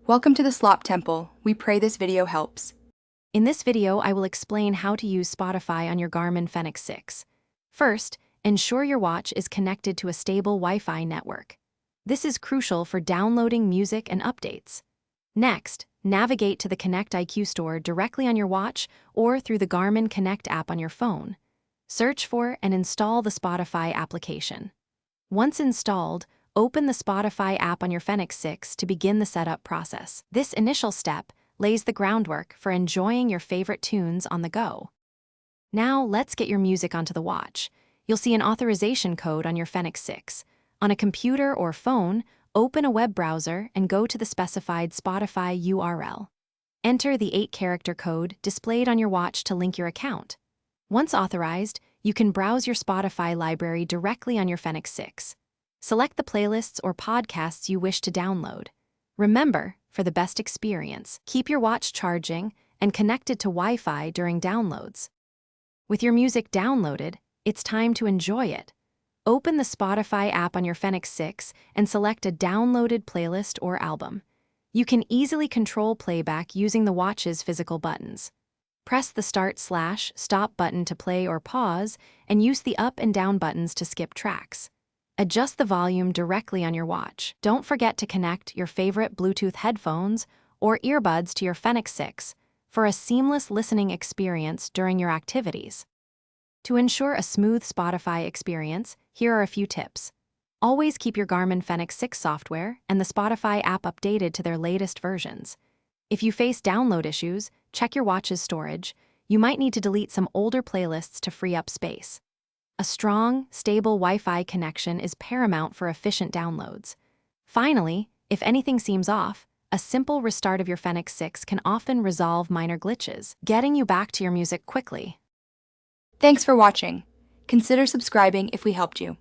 Welcome to the Slop Temple. We pray this video helps. In this video, I will explain how to use Spotify on your Garmin Fenix 6. First, ensure your watch is connected to a stable Wi-Fi network. This is crucial for downloading music and updates. Next, navigate to the Connect IQ store directly on your watch or through the Garmin Connect app on your phone. Search for and install the Spotify application. Once installed, open the Spotify app on your Fenix 6 to begin the setup process. This initial step lays the groundwork for enjoying your favorite tunes on the go. Now let's get your music onto the watch. You'll see an authorization code on your Fenix 6. On a computer or phone, open a web browser and go to the specified Spotify URL. Enter the 8-character code displayed on your watch to link your account. Once authorized, you can browse your Spotify library directly on your Fenix 6. Select the playlists or podcasts you wish to download. Remember, for the best experience, keep your watch charging and connected to Wi-Fi during downloads. With your music downloaded, it's time to enjoy it. Open the Spotify app on your Fenix 6 and select a downloaded playlist or album. You can easily control playback using the watch's physical buttons. Press the Start/Stop button to play or pause, and use the up and down buttons to skip tracks. Adjust the volume directly on your watch. Don't forget to connect your favorite Bluetooth headphones or earbuds to your Fenix 6 for a seamless listening experience during your activities. To ensure a smooth Spotify experience, here are a few tips. Always keep your Garmin Fenix 6 software and the Spotify app updated to their latest versions. If you face download issues, check your watch's storage. You might need to delete some older playlists to free up space. A strong, stable Wi-Fi connection is paramount for efficient downloads. Finally, if anything seems off, a simple restart of your Fenix 6 can often resolve minor glitches, getting you back to your music quickly. Thanks for watching. Consider subscribing if we helped you.